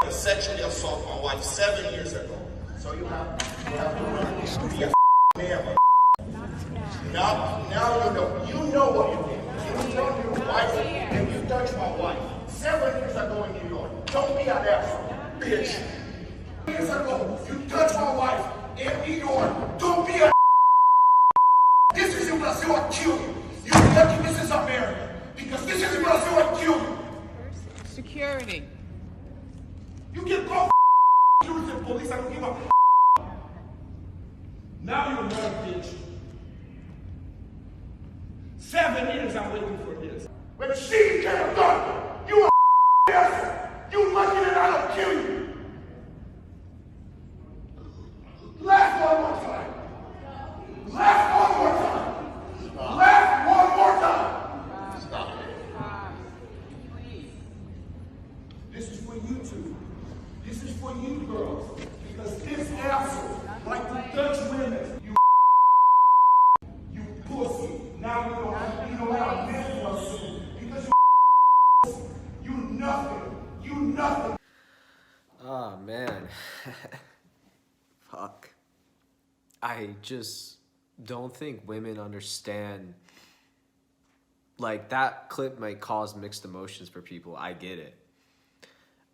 sexually assault my wife 7 years ago. So you have to be a man. Now you know what you did. You tell your wife and you touch my wife 7 years ago in New York. Don't be an asshole, bitch. Years ago, you touch my wife in New York. Don't be a. This is in Brazil, I'll kill you. You lucky this is America. Because this is in Brazil, I'll kill you. Security. You can call security and police, I don't give a. Now you're mad, bitch. 7 years I'm waiting for this. When she came done, you a asshole. You lucky that I don't kill you. Laugh one more time. Laugh one more time. Laugh one more time. Stop it. This is for you two. This is for you girls. Because this asshole like to touch women. You pussy. Now you don't have men for soon. Because you nothing. You nothing. Oh man. Fuck. I just don't think women understand. Like, that clip might cause mixed emotions for people. I get it.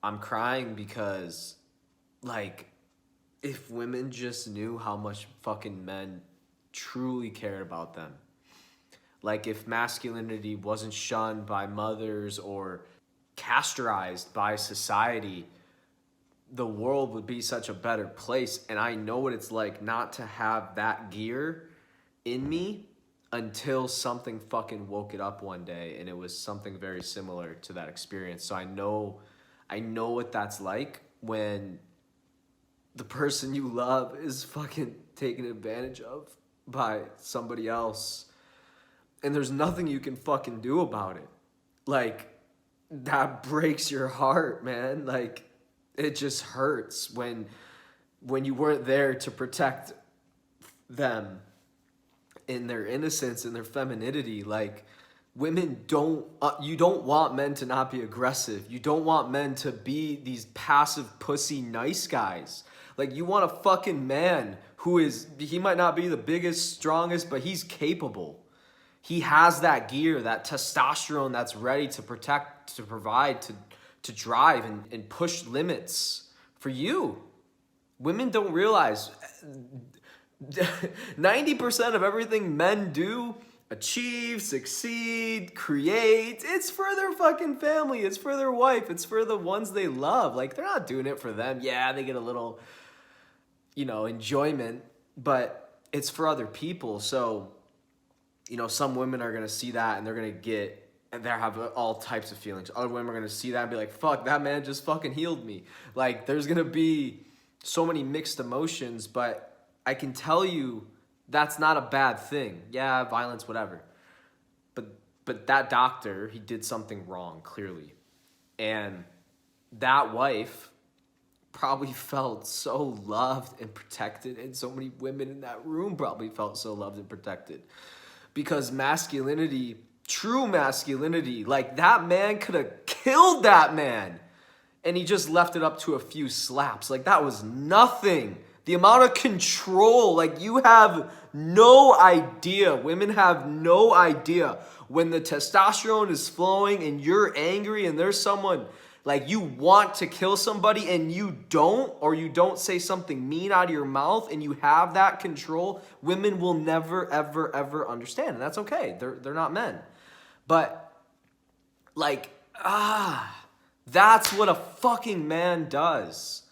I'm crying because, like, if women just knew how much fucking men truly cared about them. Like, if masculinity wasn't shunned by mothers or castrated by society, the world would be such a better place. And I know what it's like not to have that gear in me until something fucking woke it up one day, and it was something very similar to that experience. So I know what that's like when the person you love is fucking taken advantage of by somebody else, and there's nothing you can fucking do about it. Like, that breaks your heart, man. Like, it just hurts when you weren't there to protect them in their innocence and their femininity. Like, women you don't want men to not be aggressive. You don't want men to be these passive pussy nice guys. Like, you want a fucking man he might not be the biggest, strongest, but he's capable. He has that gear, that testosterone that's ready to protect, to provide, to drive and push limits for you. Women don't realize 90% of everything men do, achieve, succeed, create, it's for their fucking family, it's for their wife, it's for the ones they love. Like, they're not doing it for them. Yeah, they get a little, enjoyment, but it's for other people. So, some women are gonna see that and they're gonna have all types of feelings. Other women are gonna see that and be like, fuck, that man just fucking healed me. Like, there's gonna be so many mixed emotions, but I can tell you that's not a bad thing. Yeah, violence, whatever. But that doctor, he did something wrong, clearly. And that wife probably felt so loved and protected, and so many women in that room probably felt so loved and protected. Because masculinity, true masculinity, like, that man could have killed that man, and he just left it up to a few slaps. Like, that was nothing. The amount of control, like, you have no idea. Women have no idea when the testosterone is flowing and you're angry and there's someone, like, you want to kill somebody and you don't, or you don't say something mean out of your mouth and you have that control. Women will never, ever, ever understand, and that's okay. They're not men. But, like, that's what a fucking man does.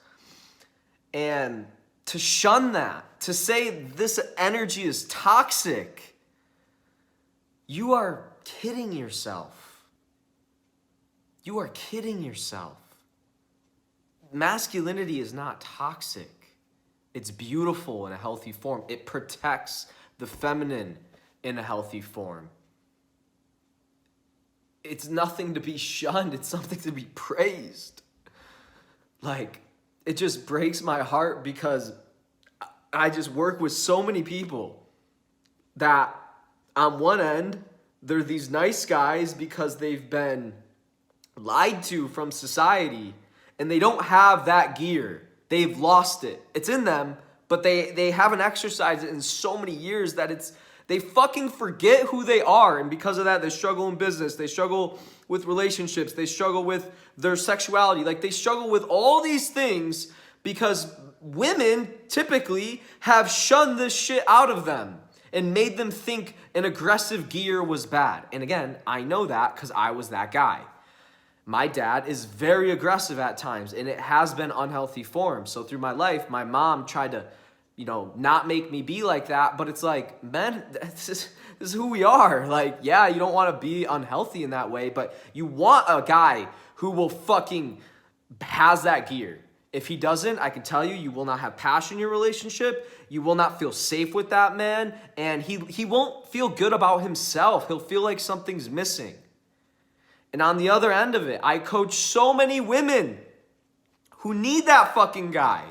And to shun that, to say this energy is toxic, you are kidding yourself. You are kidding yourself. Masculinity is not toxic. It's beautiful in a healthy form. It protects the feminine in a healthy form. It's nothing to be shunned. It's something to be praised. Like, it just breaks my heart because I just work with so many people that on one end, they're these nice guys because they've been lied to from society, and they don't have that gear. They've lost it. It's in them, but they haven't exercised it in so many years that they fucking forget who they are. And because of that, they struggle in business. They struggle with relationships. They struggle with their sexuality. Like, they struggle with all these things because women typically have shunned this shit out of them and made them think an aggressive gear was bad. And again, I know that because I was that guy. My dad is very aggressive at times, and it has been unhealthy for him. So through my life, my mom tried to, not make me be like that. But it's like, men, this is who we are. Like, yeah, you don't want to be unhealthy in that way, but you want a guy who will fucking has that gear. If he doesn't, I can tell you, you will not have passion in your relationship. You will not feel safe with that man, and he won't feel good about himself. He'll feel like something's missing. And on the other end of it, I coach so many women who need that fucking guy,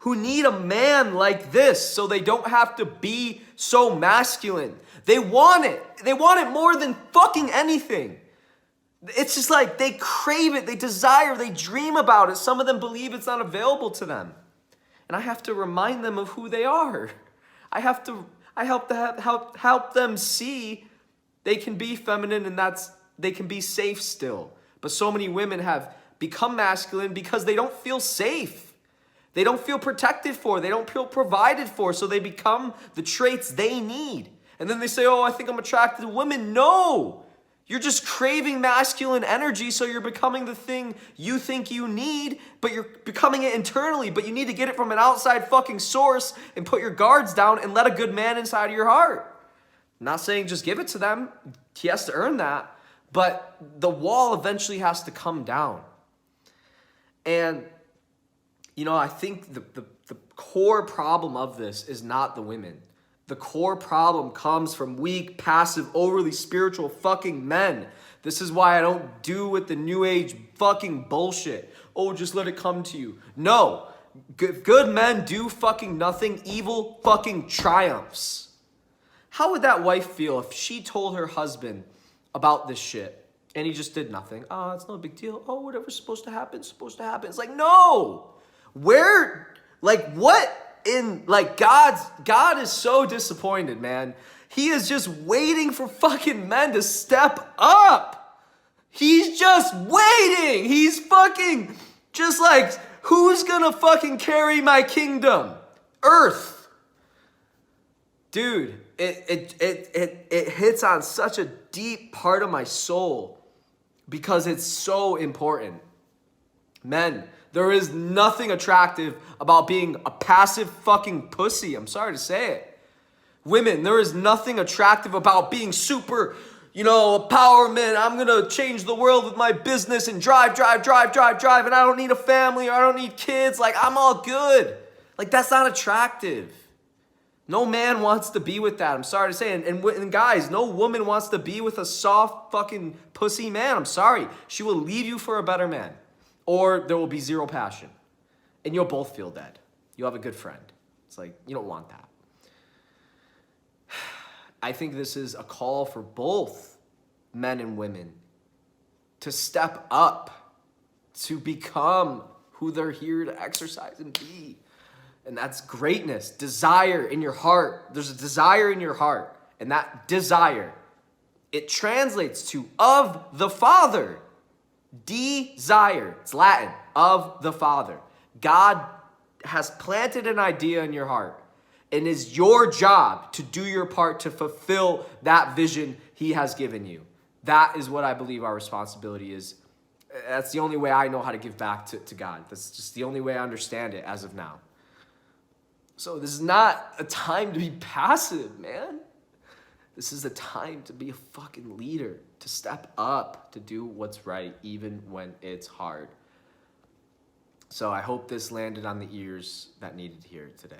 who need a man like this so they don't have to be so masculine. They want it. They want it more than fucking anything. It's just like they crave it, they desire, they dream about it. Some of them believe it's not available to them. And I have to remind them of who they are. I help them see they can be feminine and they can be safe still. But so many women have become masculine because they don't feel safe. They don't feel protected for. They don't feel provided for. So they become the traits they need. And then they say, oh, I think I'm attracted to women. No! You're just craving masculine energy, so you're becoming the thing you think you need, but you're becoming it internally. But you need to get it from an outside fucking source and put your guards down and let a good man inside of your heart. I'm not saying just give it to them. He has to earn that. But the wall eventually has to come down. And, I think the core problem of this is not the women. The core problem comes from weak, passive, overly spiritual fucking men. This is why I don't do with the new age fucking bullshit. Oh, just let it come to you. No. Good men do fucking nothing. Evil fucking triumphs. How would that wife feel if she told her husband about this shit and he just did nothing? Oh, it's no big deal. Oh, whatever's supposed to happen is supposed to happen. It's like, no. God is so disappointed, man. He is just waiting for fucking men to step up. He's just waiting. He's fucking just like, who's gonna fucking carry my kingdom? Earth. Dude, it hits on such a deep part of my soul because it's so important. Men, there is nothing attractive about being a passive fucking pussy. I'm sorry to say it. Women, there is nothing attractive about being super, empowerment. I'm going to change the world with my business and drive. And I don't need a family or I don't need kids. Like, I'm all good. Like, that's not attractive. No man wants to be with that. I'm sorry to say. And guys, no woman wants to be with a soft fucking pussy man. I'm sorry. She will leave you for a better man. Or there will be zero passion. And you'll both feel dead. You'll have a good friend. It's like, you don't want that. I think this is a call for both men and women to step up, to become who they're here to exercise and be. And that's greatness, desire in your heart. There's a desire in your heart. And that desire, it translates to of the Father. Desire. It's Latin. Of the Father. God has planted an idea in your heart. And it's your job to do your part to fulfill that vision he has given you. That is what I believe our responsibility is. That's the only way I know how to give back to God. That's just the only way I understand it as of now. So this is not a time to be passive, man. This is a time to be a fucking leader, to step up, to do what's right, even when it's hard. So I hope this landed on the ears that needed to hear it today.